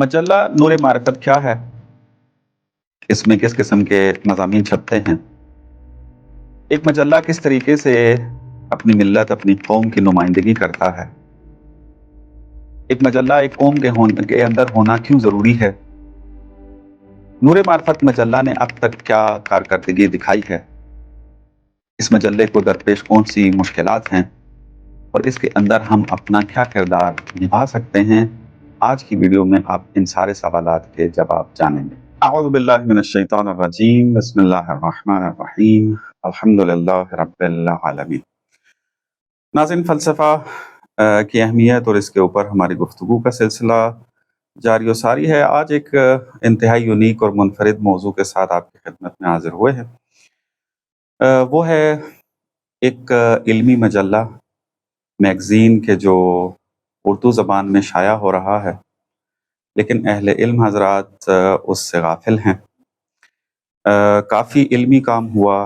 مجلہ نور معرفت کیا ہے؟ اس میں کس قسم کے مضامین چھپتے ہیں؟ ایک مجلہ کس طریقے سے اپنی ملت اپنی قوم کی نمائندگی کرتا ہے؟ ایک مجلہ ایک قوم کے اندر ہونا کیوں ضروری ہے؟ نور معرفت مجلہ نے اب تک کیا کارکردگی دکھائی ہے؟ اس مجلے کو درپیش کون سی مشکلات ہیں اور اس کے اندر ہم اپنا کیا کردار نبھا سکتے ہیں؟ آج کی ویڈیو میں آپ ان سارے سوالات کے جواب جانیں گے۔ اعوذ باللہ من الشیطان الرجیم، بسم اللہ الرحمن الرحیم، الحمدللہ رب العالمین۔ ناظرین، فلسفہ کی اہمیت اور اس کے اوپر ہماری گفتگو کا سلسلہ جاری و ساری ہے۔ آج ایک انتہائی یونیک اور منفرد موضوع کے ساتھ آپ کی خدمت میں حاضر ہوئے ہیں۔ وہ ہے ایک علمی مجلہ، میگزین کے جو اردو زبان میں شائع ہو رہا ہے، لیکن اہل علم حضرات اس سے غافل ہیں۔ کافی علمی کام ہوا،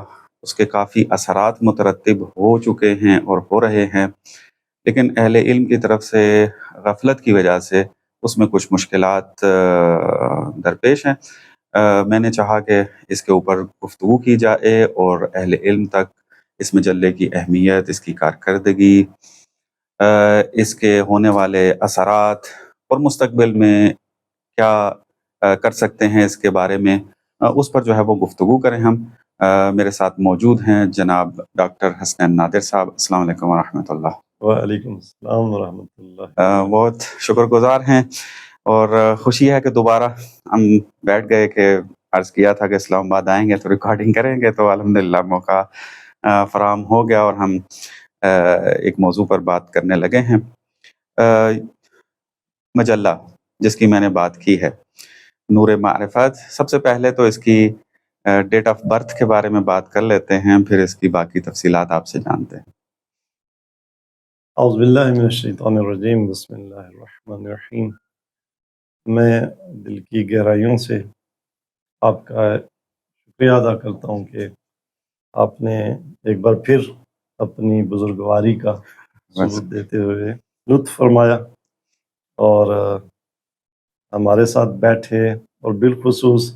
اس کے کافی اثرات مترتب ہو چکے ہیں اور ہو رہے ہیں، لیکن اہل علم کی طرف سے غفلت کی وجہ سے اس میں کچھ مشکلات درپیش ہیں۔ میں نے چاہا کہ اس کے اوپر گفتگو کی جائے اور اہل علم تک اس مجلے کی اہمیت، اس کی کارکردگی، اس کے ہونے والے اثرات اور مستقبل میں کیا کر سکتے ہیں اس کے بارے میں، اس پر جو ہے وہ گفتگو کریں ہم۔ میرے ساتھ موجود ہیں جناب ڈاکٹر حسنین نادر صاحب۔ السلام علیکم ورحمۃ اللہ۔ وعلیکم السلام ورحمۃ اللہ۔ بہت شکر گزار ہیں اور خوشی ہے کہ دوبارہ ہم بیٹھ گئے کہ عرض کیا تھا کہ اسلام آباد آئیں گے تو ریکارڈنگ کریں گے، تو الحمدللہ موقع فراہم ہو گیا اور ہم ایک موضوع پر بات کرنے لگے ہیں۔ مجلہ جس کی میں نے بات کی ہے، نور معرفت، سب سے پہلے تو اس کی ڈیٹ آف برتھ کے بارے میں بات کر لیتے ہیں، پھر اس کی باقی تفصیلات آپ سے جانتے ہیں۔ اعوذ باللہ من الشیطان الرجیم، بسم اللہ الرحمن الرحیم۔ میں دل کی گہرائیوں سے آپ کا شکریہ ادا کرتا ہوں کہ آپ نے ایک بار پھر اپنی بزرگواری کا ثبوت دیتے ہوئے لطف فرمایا اور ہمارے ساتھ بیٹھے، اور بالخصوص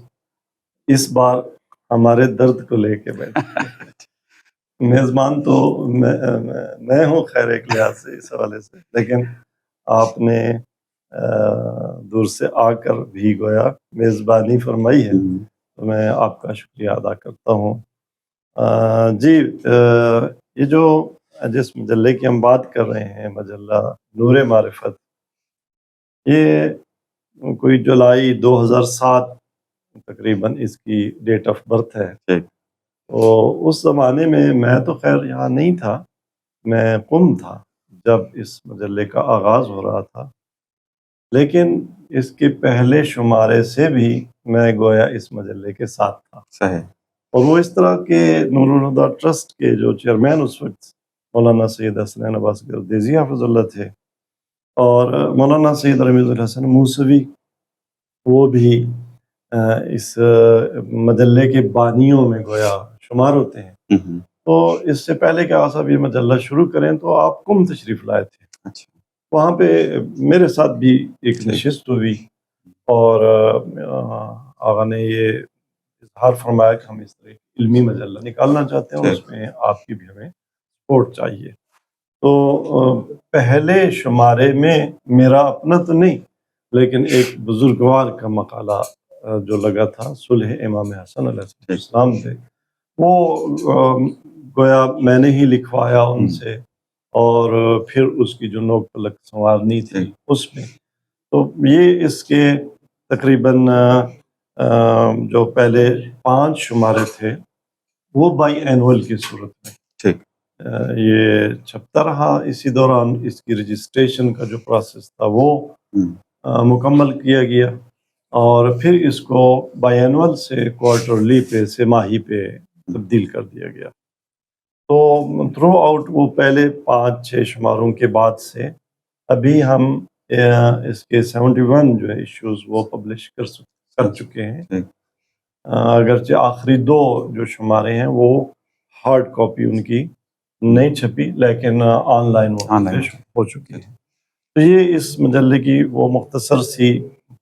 اس بار ہمارے درد کو لے کے بیٹھے۔ میزبان تو میں ہوں خیر ایک لحاظ سے اس حوالے سے، لیکن آپ نے دور سے آ کر بھی گویا میزبانی فرمائی ہے، تو میں آپ کا شکریہ ادا کرتا ہوں۔ جی، یہ جو جس مجلے کی ہم بات کر رہے ہیں، مجلہ نور معرفت، یہ کوئی جولائی 2007 تقریباً اس کی ڈیٹ آف برتھ ہے۔ تو اس زمانے میں تو خیر یہاں نہیں تھا، میں قم تھا جب اس مجلے کا آغاز ہو رہا تھا، لیکن اس کے پہلے شمارے سے بھی میں گویا اس مجلے کے ساتھ تھا۔ صحیح۔ اور وہ اس طرح کے نور الہدیٰ ٹرسٹ کے جو چیئرمین اس وقت مولانا سید حسنین عباس گردیزی حافظ اللہ تھے، اور مولانا سید رمیز الحسن موسوی، وہ بھی اس مجلے کے بانیوں میں گویا شمار ہوتے ہیں۔ تو اس سے پہلے کہ آپ صاحب یہ مجلہ شروع کریں تو آپ قم تشریف لائے تھے۔ اچھا۔ وہاں پہ میرے ساتھ بھی ایک نشست ہوئی اور آقا نے یہ اظہار فرمایا کہ ہم اس طرح علمی مجلہ نکالنا چاہتے ہیں اور اس میں آپ کی بھی ہمیں سپورٹ چاہیے۔ تو پہلے شمارے میں میرا اپنا تو نہیں، لیکن ایک بزرگوار کا مقالہ جو لگا تھا، صلح امام حسن علیہ السلام پہ، وہ گویا میں نے ہی لکھوایا ان سے، اور پھر اس کی جو نوک پلک سنوارنی تھی اس میں، تو یہ اس کے تقریباً جو پہلے 5 شمارے تھے وہ بائی اینول کی صورت میں یہ چھپتا رہا۔ اسی دوران اس کی رجسٹریشن کا جو پروسیس تھا وہ مکمل کیا گیا، اور پھر اس کو بائی اینول سے کوارٹرلی پہ، سہ ماہی پہ تبدیل کر دیا گیا۔ تو تھرو آؤٹ وہ پہلے 5-6 شماروں کے بعد سے ابھی ہم اس کے 71 جو ہے ایشوز وہ پبلش کر چکے ہیں، اگرچہ آخری 2 جو شمارے ہیں وہ ہارڈ کاپی ان کی نہیں چھپی، لیکن آن لائن وہ پبلش ہو چکی ہے۔ تو یہ اس مجلے کی وہ مختصر سی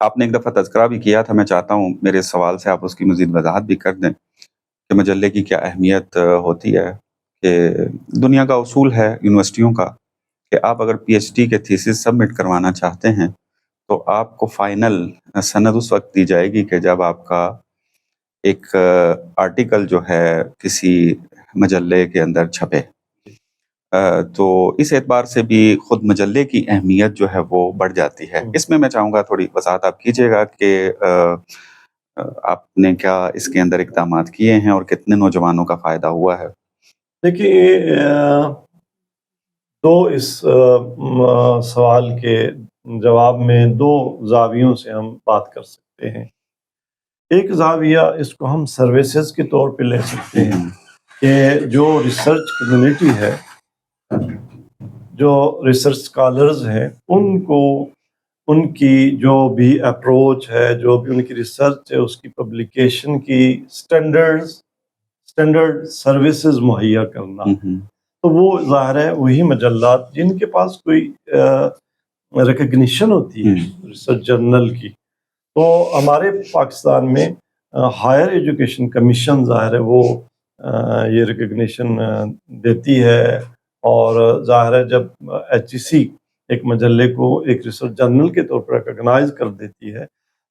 آپ نے ایک دفعہ تذکرہ بھی کیا تھا، میں چاہتا ہوں میرے سوال سے آپ اس کی مزید وضاحت بھی کر دیں کہ مجلے کی کیا اہمیت ہوتی ہے. کہ دنیا کا اصول ہے یونیورسٹیوں کا کہ آپ اگر پی ایچ ڈی کے تھیسس سبمٹ کروانا چاہتے ہیں تو آپ کو فائنل سند اس وقت دی جائے گی کہ جب آپ کا ایک آرٹیکل جو ہے کسی مجلے کے اندر چھپے. تو اس اعتبار سے بھی خود مجلے کی اہمیت جو ہے وہ بڑھ جاتی ہے. اس میں چاہوں گا تھوڑی وضاحت آپ کیجیے گا کہ آپ نے کیا اس کے اندر اقدامات کیے ہیں اور کتنے نوجوانوں کا فائدہ ہوا ہے. دیکھیے تو اس سوال کے جواب میں دو زاویوں سے ہم بات کر سکتے ہیں. ایک زاویہ اس کو ہم سروسز کے طور پہ لے سکتے ہیں کہ جو ریسرچ کمیونٹی ہے، جو ریسرچ اسکالرز ہیں، ان کو ان کی جو بھی اپروچ ہے، جو بھی ان کی ریسرچ ہے، اس کی پبلیکیشن کی اسٹینڈرڈ سروسز مہیا کرنا. تو وہ ظاہر ہے وہی مجلات جن کے پاس کوئی ریکگنیشن ہوتی ہے ریسرچ جرنل کی. تو ہمارے پاکستان میں ہائر ایجوکیشن کمیشن ظاہر ہے وہ یہ ریکگنیشن دیتی ہے. اور ظاہر ہے جب ایچ ای سی ایک مجلے کو ایک ریسرچ جرنل کے طور پر ریکگنائز کر دیتی ہے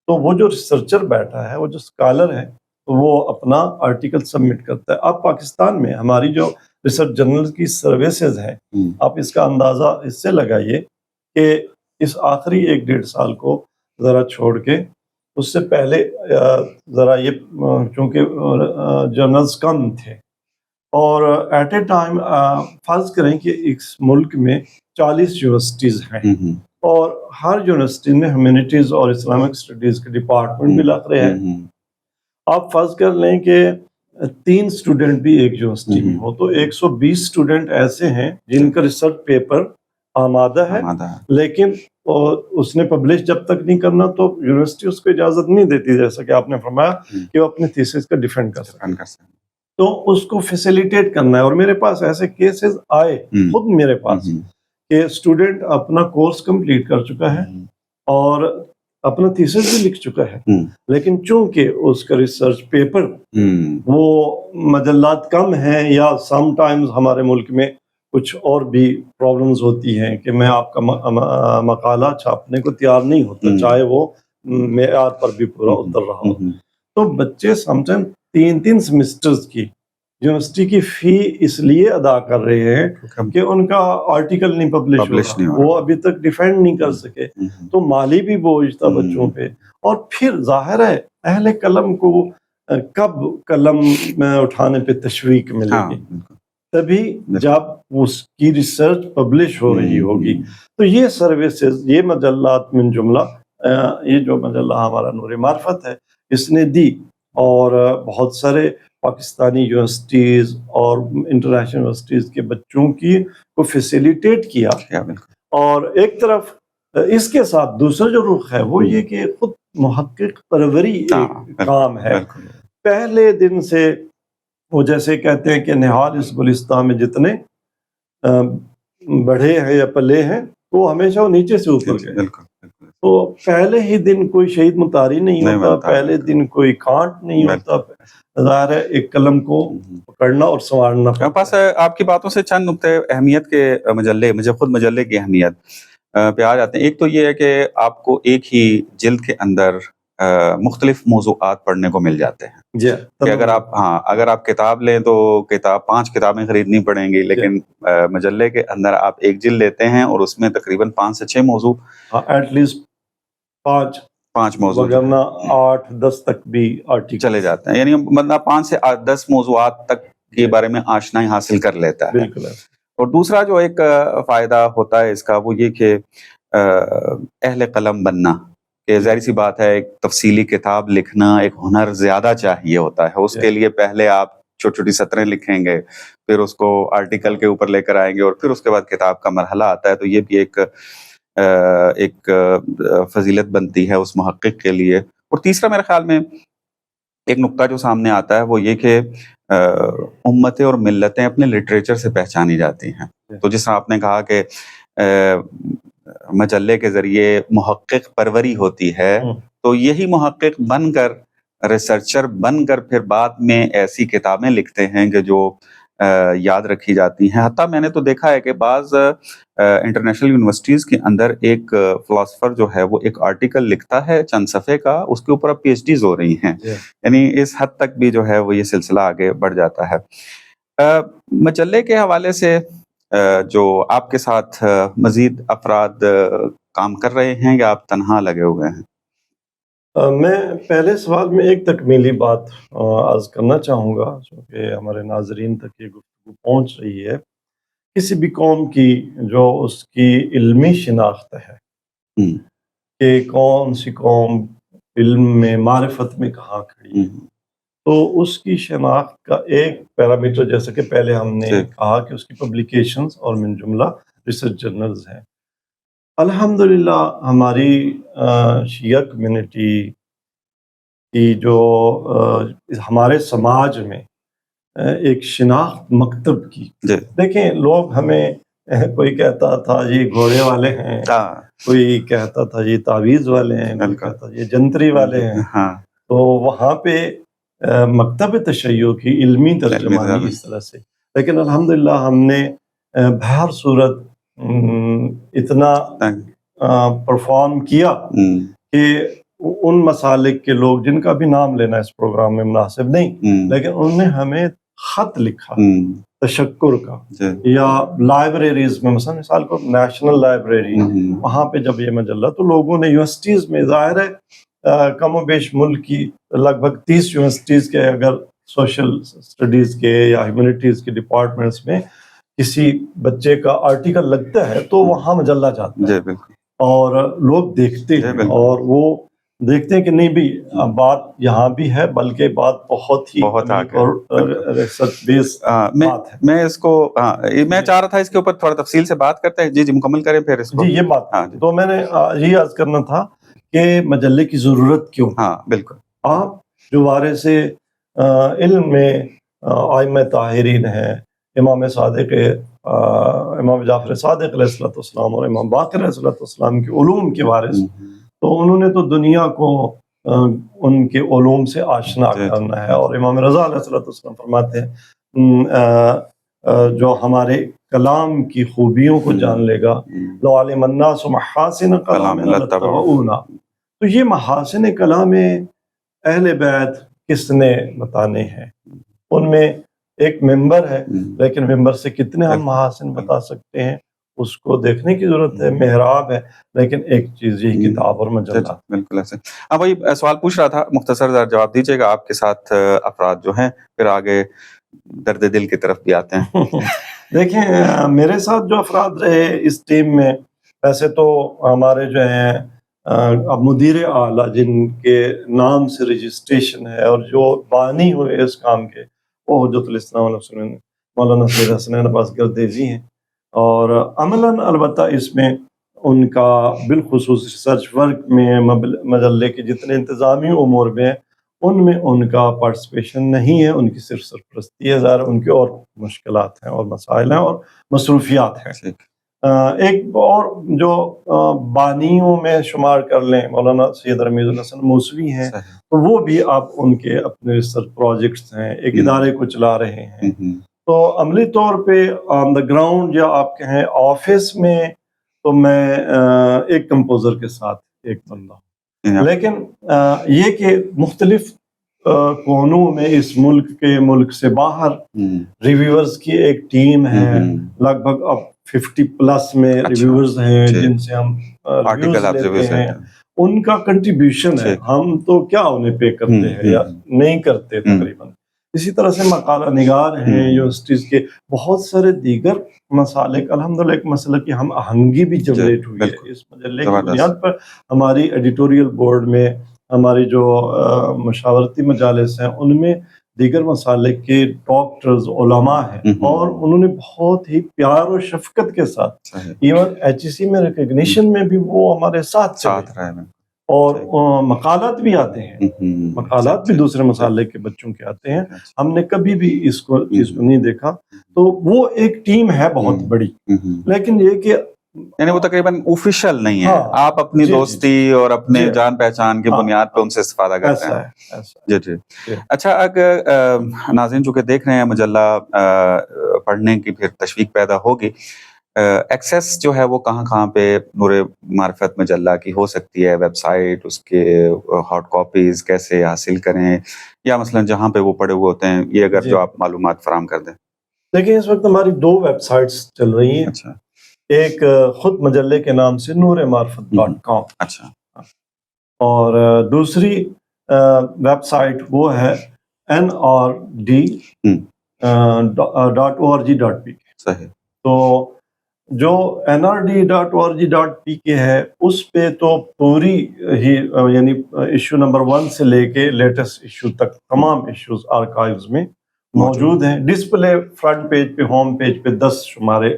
تو وہ جو ریسرچر بیٹھا ہے، وہ جو اسکالر ہے، وہ اپنا آرٹیکل سبمٹ کرتا ہے. اب پاکستان میں ہماری جو ریسرچ جرنل کی سروسز ہیں، آپ اس کا اندازہ اس سے لگائیے کہ اس آخری 1-1.5 سال کو ذرا چھوڑ کے اس سے پہلے ذرا یہ چونکہ جرنلز کم تھے اور ایٹ اے ٹائم فرض کریں کہ اس ملک میں 40 یونیورسٹیز ہیں اور ہر یونیورسٹی میں ہیومینٹیز اور اسلامک اسٹڈیز کے ڈپارٹمنٹ بھی لگ رہے ہیں. آپ فرض کر لیں کہ 3 اسٹوڈنٹ بھی ایک یونیورسٹی میں ہو تو 120 اسٹوڈنٹ ایسے ہیں جن کا ریسرچ پیپر آمادہ ہے، لیکن اس نے پبلش جب تک نہیں کرنا تو یونیورسٹی اس کو اجازت نہیں دیتی، جیسا کہ آپ نے فرمایا کہ وہ اپنے تھیسس کا ڈیفینڈ کر سکے. تو اس کو فیسیلیٹیٹ کرنا ہے. اور میرے پاس ایسے کیسز آئے خود میرے پاس کہ اسٹوڈنٹ اپنا کورس کمپلیٹ کر چکا ہے اور اپنا تھیسس بھی لکھ چکا ہے، لیکن چونکہ اس کا ریسرچ پیپر وہ مجلات کم ہیں یا سم ٹائمز ہمارے ملک میں کچھ اور بھی پرابلمز ہوتی ہیں کہ میں آپ کا مقالہ چھاپنے کو تیار نہیں ہوتا، چاہے وہ معیار پر بھی پورا اتر رہا ہو. تو بچے سم ٹائم 3 سیمسٹرز کی یونیورسٹی کی فی اس لیے ادا کر رہے ہیں کہ ان کا آرٹیکل نہیں پبلش ہو رہا، وہ ابھی تک ڈیفینڈ نہیں کر سکے. تو مالی بھی بوجھ تھا بچوں پہ. اور پھر ظاہر ہے اہل قلم کو کب قلم میں اٹھانے پہ تشویق ملے گی؟ تبھی جب اس کی ریسرچ پبلش ہو رہی ہوگی. تو یہ سروسز، یہ مجلات من جملہ یہ جو مجلہ ہمارا نور معرفت ہے اس نے دی اور بہت سارے پاکستانی یونیورسٹیز اور انٹرنیشنل یونیورسٹیز کے بچوں کی کو فیسیلیٹیٹ کیا. اور ایک طرف اس کے ساتھ دوسرا جو رخ ہے وہ یہ کہ خود محقق پروری ایک کام ہے. پہلے دن سے وہ جیسے کہتے ہیں کہ نہال اس گلستان میں جتنے بڑھے ہیں یا پلے ہیں وہ ہمیشہ وہ نیچے سے اوپر گئے. تو پہلے ہی دن کوئی شہید مطاری نہیں ہوتا، پہلے دن کوئی کانٹ نہیں ہوتا. ظاہر ہے ایک قلم کو پکڑنا اور سنوارنا. میرے پاس آپ کی باتوں سے چند نقطے اہمیت کے مجلے، مجھے خود مجلے کی اہمیت پہ آ جاتے ہیں. ایک تو یہ ہے کہ آپ کو ایک ہی جلد کے اندر مختلف موضوعات پڑھنے کو مل جاتے ہیں. کہ اگر آپ کتاب لیں تو 5 کتابیں خریدنی پڑیں گی، لیکن مجلے کے اندر آپ ایک جلد لیتے ہیں اور اس میں تقریباً 5 سے 6 موضوع، ایٹ لیسٹ 5 موضوع 8-10 تک بھی آرٹیکل چلے جاتے ہیں. یعنی بندہ 5 سے 10 موضوعات تک کے بارے میں آشنائی حاصل کر لیتا ہے. بالکل. اور دوسرا جو ایک فائدہ ہوتا ہے اس کا وہ یہ کہ اہل قلم بننا، کہ ظاہر سی بات ہے ایک تفصیلی کتاب لکھنا ایک ہنر زیادہ چاہیے ہوتا ہے. اس کے لیے پہلے آپ چھوٹی چھوٹی سطریں لکھیں گے، پھر اس کو آرٹیکل کے اوپر لے کر آئیں گے اور پھر اس کے بعد کتاب کا مرحلہ آتا ہے. تو یہ بھی ایک فضیلت بنتی ہے اس محقق کے لیے. اور تیسرا میرے خیال میں ایک نقطہ جو سامنے آتا ہے وہ یہ کہ امتیں اور ملتیں اپنے لٹریچر سے پہچانی جاتی ہیں. تو جس طرح آپ نے کہا کہ مجلے کے ذریعے محقق پروری ہوتی ہے تو یہی محقق بن کر ریسرچر بن کر پھر بعد میں ایسی کتابیں لکھتے ہیں کہ جو یاد رکھی جاتی ہیں. حتیٰ میں نے تو دیکھا ہے کہ بعض انٹرنیشنل یونیورسٹیز کے اندر ایک فلاسفر جو ہے وہ ایک آرٹیکل لکھتا ہے چند صفحے کا, اس کے اوپر اب پی ایچ ڈیز ہو رہی ہیں. یعنی اس حد تک بھی جو ہے وہ یہ سلسلہ آگے بڑھ جاتا ہے. مجلے کے حوالے سے جو آپ کے ساتھ مزید افراد کام کر رہے ہیں یا آپ تنہا لگے ہوئے ہیں؟ میں پہلے سوال میں ایک تکمیلی بات عرض کرنا چاہوں گا جو کہ ہمارے ناظرین تک یہ گفتگو پہنچ رہی ہے. کسی بھی قوم کی جو اس کی علمی شناخت ہے کہ کون سی قوم علم میں معرفت میں کہاں کھڑی ہے, تو اس کی شناخت کا ایک پیرامیٹر جیسے کہ پہلے ہم نے کہا کہ اس کی پبلیکیشنز اور من جملہ ریسرچ جرنلز ہیں. الحمدللہ ہماری شیعہ کمیونٹی کی جو ہمارے سماج میں ایک شناخت مکتب کی, دیکھیں لوگ ہمیں کوئی کہتا تھا یہ گھوڑے والے ہیں, کوئی کہتا تھا یہ تعویذ والے ہیں, کوئی کہتا یہ جنتری والے ہیں. تو وہاں پہ مکتب تشیع کی علمی ترجمانی اس طرح سے, لیکن الحمدللہ ہم نے بہر صورت اتنا پرفارم کیا کہ ان مسالک کے لوگ جن کا بھی نام لینا اس پروگرام میں مناسب نہیں, لیکن انہوں نے ہمیں خط لکھا تشکر کا, یا لائبریریز میں مثال کو نیشنل لائبریری وہاں پہ جب یہ مجلہ, تو لوگوں نے یونیورسٹیز میں ظاہر ہے کم و بیش ملک کی لگ بھگ 30 یونیورسٹیز کے اگر سوشل اسٹڈیز کے یا ہیومینٹیز کے ڈپارٹمنٹس میں کسی بچے کا آرٹیکل لگتا ہے تو وہاں مجلہ جاتا ہے اور لوگ دیکھتے ہیں, اور وہ دیکھتے ہیں کہ نہیں بھی بات یہاں بھی ہے, بلکہ بات بہت ریسرچ بیس بات ہے. میں اس کو میں چاہ رہا تھا اس کے اوپر تھوڑا تفصیل سے بات کرتے ہیں. جی مکمل کریں پھر اس کو. جی یہ بات تو میں نے یہی عرض کرنا تھا کہ مجلے کی ضرورت کیوں. ہاں بالکل. آپ جو وارث علم میں ائمہ طاہرین ہیں, امام صادق امام جعفر صادق علیہ السلام اور امام باقر علیہ السلام کے علوم کے وارث, تو انہوں نے تو دنیا کو ان کے علوم سے آشنا کرنا ہے. اور امام رضا علیہ السلام فرماتے ہیں جو ہمارے کلام کی خوبیوں کو جان لے گا, لو علم الناس محاسن کلام لاتبعونا. تو یہ محاسن کلام اہل بیت کس نے بتانے ہیں؟ ان میں ایک ممبر ہے, لیکن ممبر سے کتنے ہم محاسن بتا سکتے ہیں اس کو دیکھنے کی ضرورت ہے. محراب ہے, لیکن ایک چیز یہی کتاب اور مجلہ. بالکل ایسے. اب وہی سوال پوچھ رہا تھا, مختصر جواب دیجیے گا. آپ کے ساتھ افراد جو ہیں, پھر آگے درد دل کی طرف بھی آتے ہیں. دیکھیں میرے ساتھ جو افراد رہے اس ٹیم میں, ویسے تو ہمارے جو ہیں اب مدیر اعلیٰ جن کے نام سے رجسٹریشن ہے اور جو بانی ہوئے اس کام کے, وہ حجت الاسلام علیہ مولانا سید حسنین عباس گردیزی ہیں. اور عملاً البتہ اس میں ان کا بالخصوص ریسرچ ورک میں مجلے کے جتنے انتظامی امور میں ان میں ان کا پارٹیسپیشن نہیں ہے, ان کی صرف سرپرستی ہے. ظاہر ان کے اور مشکلات ہیں اور مسائل ہیں اور مصروفیات ہیں. ایک اور جو بانیوں میں شمار کر لیں مولانا سید رمیز الحسن موسوی ہیں, تو وہ بھی آپ ان کے اپنے ریسرچ پروجیکٹس ہیں, ایک ادارے کو چلا رہے ہیں. تو عملی طور پہ آن دا گراؤنڈ یا آپ کہیں آفس میں, تو میں ایک کمپوزر کے ساتھ ایک بندہ ہوں. لیکن یہ کہ مختلف کونوں میں اس ملک سے باہر ریویورز کی ایک ٹیم ہے, لگ بھگ اب 50+ میں ریویورز ہیں جن سے ہم ریویوز لیتے ہیں. ان کا کنٹریبیوشن ہے, ہم تو کیا انہیں پے کرتے ہیں یا نہیں کرتے تقریباً. اسی طرح سے مقالہ نگار ہیں یونیورسٹیز کے, بہت سارے دیگر مسالک. الحمدللہ ایک مسئلہ کی ہم آہنگی بھی جنریٹ ہوئی ہے اس مجلے کی بنیاد پر. ہماری ایڈیٹوریل بورڈ میں ہماری جو مشاورتی مجالس ہیں ان میں دیگر مسالک کے ڈاکٹرز علماء ہیں, اور انہوں نے بہت ہی پیار و شفقت کے ساتھ ایون HEC میں ریکگنیشن میں بھی وہ ہمارے ساتھ رہے. اور مقالات بھی آتے ہیں, مقالات بھی دوسرے مسالک کے بچوں کے آتے ہیں. ہم نے کبھی بھی اس کو چیز کو نہیں دیکھا. تو وہ ایک ٹیم ہے بہت بڑی. لیکن یہ کہ یعنی وہ تقریباً آفیشیل نہیں ہے, ہاں, آپ اپنی جی, دوستی اور اپنے جی, جان پہچان کی ہاں, بنیاد پہ ان سے استفادہ کرتے ایسا ہیں. ہے, ایسا جی جی. جی. اچھا, اگر ناظرین چونکہ دیکھ رہے ہیں مجلہ پڑھنے کی پھر تشویق پیدا ہوگی, ایکسیس جو ہے وہ کہاں کہاں پہ نور معرفت مجلہ کی ہو سکتی ہے, ویب سائٹ, اس کے ہارڈ کاپیز کیسے حاصل کریں, یا مثلا جہاں پہ وہ پڑے ہوئے ہوتے ہیں, یہ اگر جی. جو آپ معلومات فراہم کر دیں. دیکھیں اس وقت ہماری 2 ویب سائٹس چل رہی ہیں. اچھا, ایک خود مجلے کے نام سے نورمعرفت.com, اچھا, اور دوسری ویب سائٹ وہ ہے nrd.org.pk. صحیح. تو جو nrd.org.pk ہے اس پہ تو پوری ہی یعنی ایشو نمبر 1 سے لے کے لیٹسٹ ایشو تک تمام ایشوز آرکائیوز میں موجود ہیں. ڈسپلے فرنٹ پیج پہ, ہوم پیج پہ 10 شمارے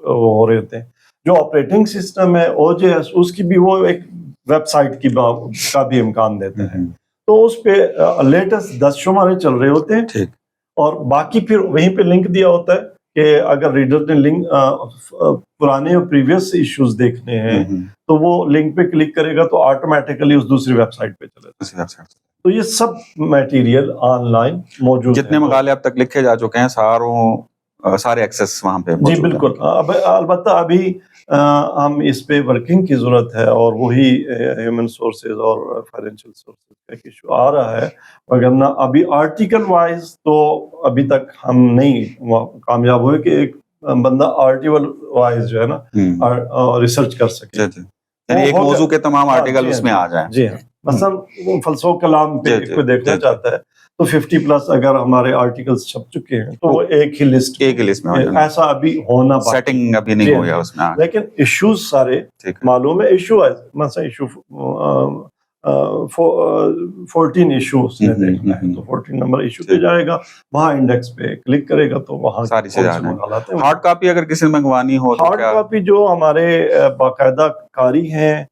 ہو رہے ہوتے ہیں. جو آپریٹنگ سسٹم ہے OJS, اس کی بھی وہ ایک ویب سائٹ کا بھی امکان دیتا ہے. تو اس پہ لیٹسٹ 10 شمارے چل رہے ہوتے ہیں. ٹھیک. اور باقی پھر وہیں پہ لنک دیا ہوتا ہے کہ اگر ریڈر نے لنک پرانے اور پریویس ایشوز دیکھنے ہیں تو وہ لنک پہ کلک کرے گا تو آٹومیٹیکلی اس دوسری ویب سائٹ پہ چلے گا. تو یہ سب میٹیریل آن لائن موجود ہے. جتنے مقالے اب تک لکھے جا چکے ہیں سارے ایکسیس وہاں پہ جی بالکل. اب البتہ ابھی ہم اس پہ ورکنگ کی ضرورت ہے, اور وہی ہیومن سورسز اور فائنینشیل سورسز کا ایشو آ رہا ہے, وگرنہ ابھی آرٹیکل وائز تو ابھی تک ہم نہیں کامیاب ہوئے کہ ایک بندہ آرٹیکل وائز جو ہے نا ریسرچ کر سکے. یعنی ایک موضوع کے تمام آرٹیکل اس میں آ جائیں. جی ہاں, مثلا فلسفہ کلام پہ کوئی دیکھنا چاہتا ہے تو 50+ اگر ہمارے آرٹیکلز چھپ چکے ہیں تو وہ ایک ہی لسٹ میں, ایسا ابھی ہونا سیٹنگ ابھی نہیں ہو گیا اس میں. لیکن ایشوز سارے معلوم ہے. ایشو مثلا ایشو 14 ایشو اس نے دیکھنا ہے تو 14 نمبر ایشو پہ جائے گا, وہاں انڈیکس پہ کلک کرے گا تو وہاں ساری چیزیں آ جائیں. ہارڈ کاپی اگر کسی نے منگوانی ہو تو ہارڈ کاپی جو ہمارے باقاعدہ کاری ہیں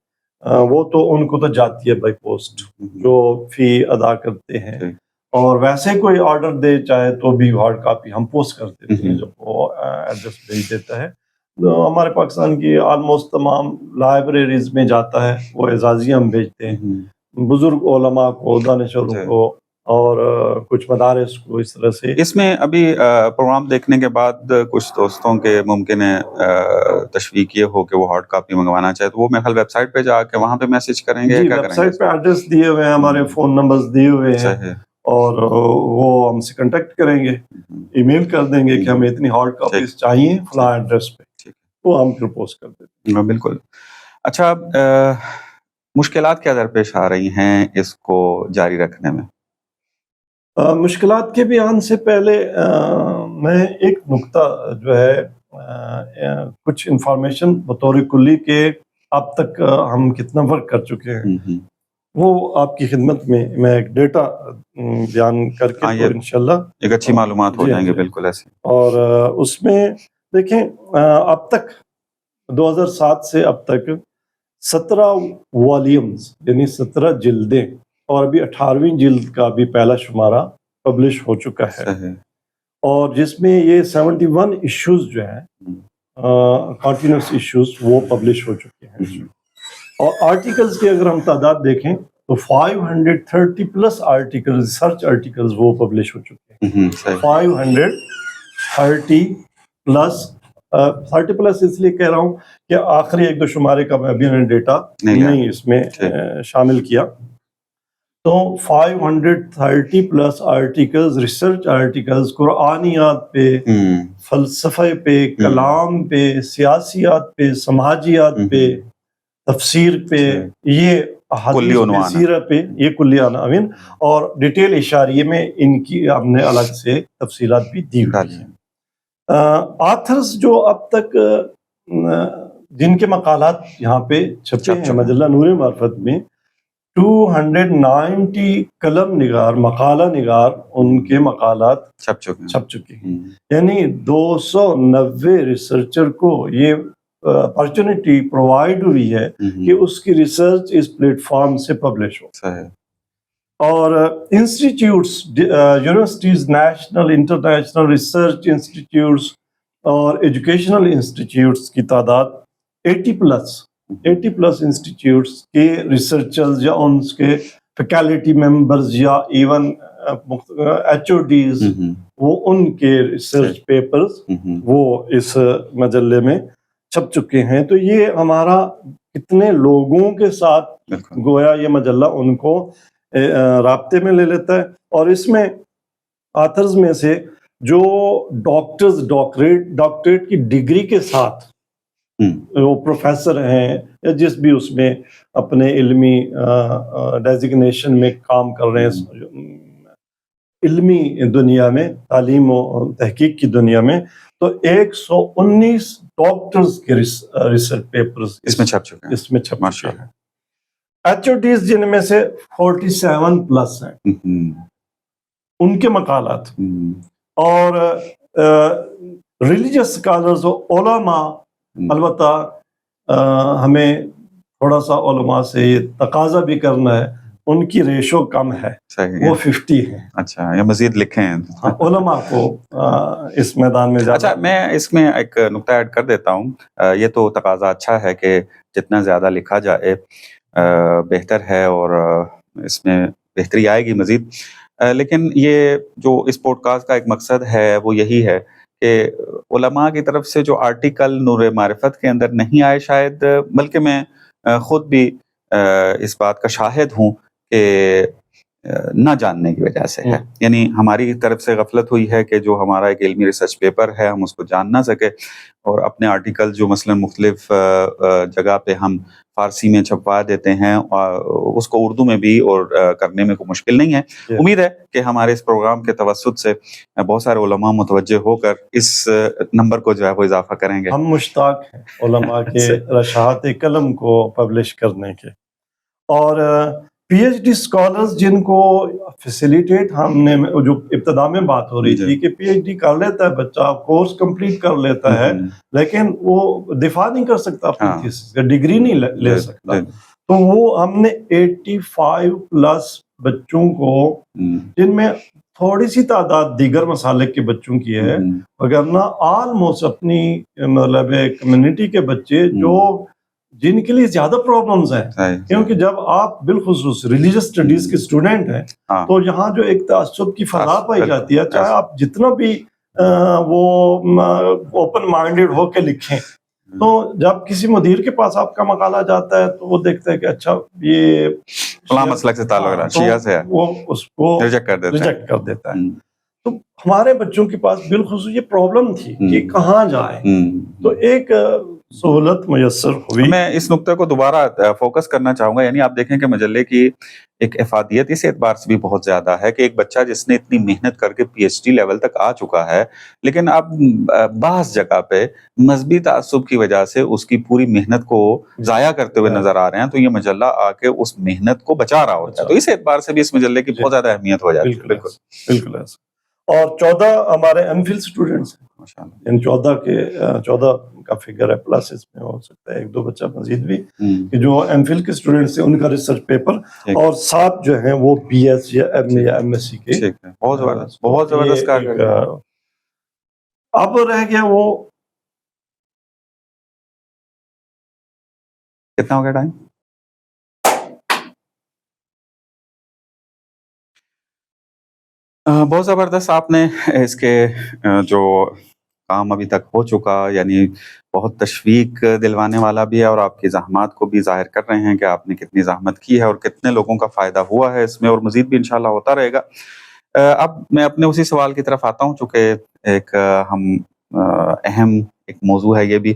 وہ تو ان کو تو جاتی ہے بائی پوسٹ, جو فی ادا کرتے ہیں. اور ویسے کوئی آرڈر دے چاہے تو بھی ہارڈ کاپی ہم پوسٹ کر دیتے ہیں جب وہ ایڈریس بھیج دیتا ہے. ہمارے پاکستان کی آلموسٹ تمام لائبریریز میں جاتا ہے, وہ اعزازی ہم بھیجتے ہیں بزرگ علماء کو, دانشوروں کو, اور کچھ مدارس کو. اس طرح سے اس میں ابھی پروگرام دیکھنے کے بعد کچھ دوستوں کے ممکن ہے تشویق یہ ہو کہ وہ ہارڈ کاپی منگوانا چاہے تو وہ میرے خیال ویب سائٹ پہ جا کے وہاں پہ میسج کریں گے. جی ویب سائٹ پہ ایڈریس دیے ہوئے ہیں, ہمارے فون نمبرز دیے ہوئے ہیں, اور وہ ہم سے کنٹیکٹ کریں گے, ای میل کر دیں گے کہ ہمیں اتنی ہارڈ کاپیز چاہیے فلاں ایڈریس پہ, وہ ہم پھر پوسٹ کر دیتے ہیں. بالکل. اچھا, مشکلات کیا درپیش آ رہی ہیں اس کو جاری رکھنے میں؟ مشکلات کے بیان سے پہلے میں ایک نقطہ جو ہے کچھ انفارمیشن بطور کلی کے اب تک ہم کتنا ورک کر چکے ہیں وہ آپ کی خدمت میں ایک ڈیٹا بیان کر کے تو انشاءاللہ ایک اچھی معلومات ہو جائیں گے. بالکل ایسے. اور اس میں دیکھیں اب تک 2007 سے اب تک 17 والیومز یعنی 17 جلدیں, اور ابھی 18ویں جلد کا بھی پہلا شمارہ پبلش ہو چکا ہے, اور جس میں یہ 71 ایشوز جو ہیں کنٹینیوس ایشوز وہ پبلش ہو چکے ہیں. اور آرٹیکلز کی اگر ہم تعداد دیکھیں تو 530+ آرٹیکل ریسرچ آرٹیکلز وہ پبلش ہو چکے ہیں. 530+ اس لیے کہہ رہا ہوں کہ آخری 1-2 شمارے کا میں ابھی ڈیٹا نہیں اس میں شامل کیا. تو 530+ آرٹیکلز ریسرچ آرٹیکلز قرآنیات پہ, فلسفے پہ, کلام پہ, سیاسیات پہ, سماجیات پہ, تفسیر پہ, یہ احادیث پہ, سیرت پہ, یہ کلی عناوین, اور ڈیٹیل اشاریے میں ان کی ہم نے الگ سے تفصیلات بھی دی ہوئی ہیں. آتھرز جو اب تک جن کے مقالات یہاں پہ چھپے ہیں مجلہ نور معرفت میں 290 قلم نگار, مقالہ نگار, ان کے مقالات چھپ چکے ہیں. یعنی 290 ریسرچر کو یہ اپرچونٹی پرووائڈ ہوئی ہے کہ اس کی ریسرچ اس پلیٹ فارم سے پبلش ہو. اور institutes, universities, national international research institutes اور ایجوکیشنل انسٹیٹیوٹس کی تعداد 80 پلس انسٹیٹیوٹس کے ریسرچرز یا ان کے فیکلٹی ممبرز یا ایون ایچ او ڈیز وہ ان کے ریسرچ پیپرز وہ اس مجلے میں چھپ چکے ہیں. تو یہ ہمارا کتنے لوگوں کے ساتھ گویا یہ مجلہ ان کو رابطے میں لے لیتا ہے. اور اس میں آتھرز میں سے جو ڈاکٹریٹ کی ڈگری کے ساتھ وہ پروفیسر ہیں یا جس بھی اس میں اپنے علمی ڈیزگنیشن میں کام کر رہے ہیں علمی دنیا میں تعلیم و تحقیق کی دنیا میں, تو 119 ڈاکٹرز کے ریسرچ پیپرز اس میں چھپ چکے ہیں. اس میں چھپ چکے ہیں. ایچ او ڈیز جن میں سے 47 پلس ہیں ان کے مقالات, اور ریلیجس اسکالرز و علماء, البتہ ہمیں تھوڑا سا علماء سے یہ تقاضا بھی کرنا ہے, ان کی ریشو کم ہے, وہ 50 ہیں. اچھا, یہ مزید لکھیں ہیں علماء کو اس میدان میں. اچھا, میں اس میں ایک نقطہ ایڈ کر دیتا ہوں. یہ تو تقاضا اچھا ہے کہ جتنا زیادہ لکھا جائے بہتر ہے اور اس میں بہتری آئے گی مزید. لیکن یہ جو اس پوڈ کاسٹ کا ایک مقصد ہے وہ یہی ہے کہ علماء کی طرف سے جو آرٹیکل نور معرفت کے اندر نہیں آئے شاید, بلکہ میں خود بھی اس بات کا شاہد ہوں کہ نہ جاننے کی وجہ سے ہے. یعنی ہماری طرف سے غفلت ہوئی ہے کہ جو ہمارا ایک علمی ریسرچ پیپر ہے ہم اس کو جان نہ سکے, اور اپنے آرٹیکل جو مثلا مختلف جگہ پہ ہم فارسی میں چھپوا دیتے ہیں اس کو اردو میں بھی اور کرنے میں کوئی مشکل نہیں ہے. امید ہے کہ ہمارے اس پروگرام کے توسط سے بہت سارے علماء متوجہ ہو کر اس نمبر کو جو ہے وہ اضافہ کریں گے. ہم مشتاق ہیں علماء کے رشحات قلم کو پبلش کرنے کے, اور پی ایچ ڈی اسکالرز جن کو فیسیلیٹیٹ ہم نے جو ابتدا میں بات ہو رہی تھی کہ پی ایچ ڈی کر لیتا ہے بچہ, کورس کمپلیٹ کر لیتا ہے, لیکن وہ دفاع نہیں کر سکتا اپنی تھیسس کا, ڈگری نہیں لے سکتا. تو وہ ہم نے 85 پلس بچوں کو, جن میں تھوڑی سی تعداد دیگر مسالک کے بچوں کی ہے, وگرنہ آلموسٹ اپنی مطلب کمیونٹی کے بچے جو جن کے لیے زیادہ پرابلمز ہیں, کیونکہ جب آپ بالخصوص ریلیجس اسٹڈیز کے اسٹوڈنٹ ہیں تو یہاں جو ایک تعصب کی فضا پائی جاتی ہے, چاہے آپ جتنا بھی وہ اوپن مائنڈیڈ ہو کے لکھیں, تو جب کسی مدیر کے پاس آپ کا مقالہ جاتا ہے تو وہ دیکھتا ہے کہ اچھا یہ فلاں مسلک سے تعلق ہے, شیعہ سے ہے, وہ اس کو ریجیکٹ کر دیتا ہے. تو ہمارے بچوں کے پاس بالخصوص یہ پرابلم تھی کہ کہاں جائیں, تو ایک سہولت میسر ہوئی. میں اس نقطے کو دوبارہ فوکس کرنا چاہوں گا. یعنی آپ دیکھیں کہ مجلے کی ایک افادیت اس اعتبار سے بھی بہت زیادہ ہے کہ ایک بچہ جس نے اتنی محنت کر کے پی ایچ ڈی لیول تک آ چکا ہے, لیکن اب بعض جگہ پہ مذہبی تعصب کی وجہ سے اس کی پوری محنت کو ضائع کرتے ہوئے نظر آ رہے ہیں, تو یہ مجلہ آ کے اس محنت کو بچا رہا ہوتا ہے. تو اس اعتبار سے بھی اس مجلے کی بہت زیادہ اہمیت ہو جاتی ہے. بالکل ایسا. اور 14 ہمارے ایم فل اسٹوڈنٹس ہیں, ان 14 کا فگر ہے, پلس اس میں ہو سکتا ہے 1-2 بچہ مزید بھی کہ جو ایم فل کے اسٹوڈنٹس ہیں ان کا ریسرچ پیپر, اور 7 جو ہیں وہ بی ایس یا ایم ایس سی کے. بہت زبردست کار کر رہے ہیں. اب رہ گیا وہ کتنا ہو گیا ٹائم؟ بہت زبردست. آپ نے اس کے جو کام ابھی تک ہو چکا, یعنی بہت تشویق دلوانے والا بھی ہے, اور آپ کی زحمات کو بھی ظاہر کر رہے ہیں کہ آپ نے کتنی زحمت کی ہے اور کتنے لوگوں کا فائدہ ہوا ہے اس میں, اور مزید بھی انشاءاللہ ہوتا رہے گا. اب میں اپنے اسی سوال کی طرف آتا ہوں, چونکہ ایک ہم اہم ایک موضوع ہے یہ بھی,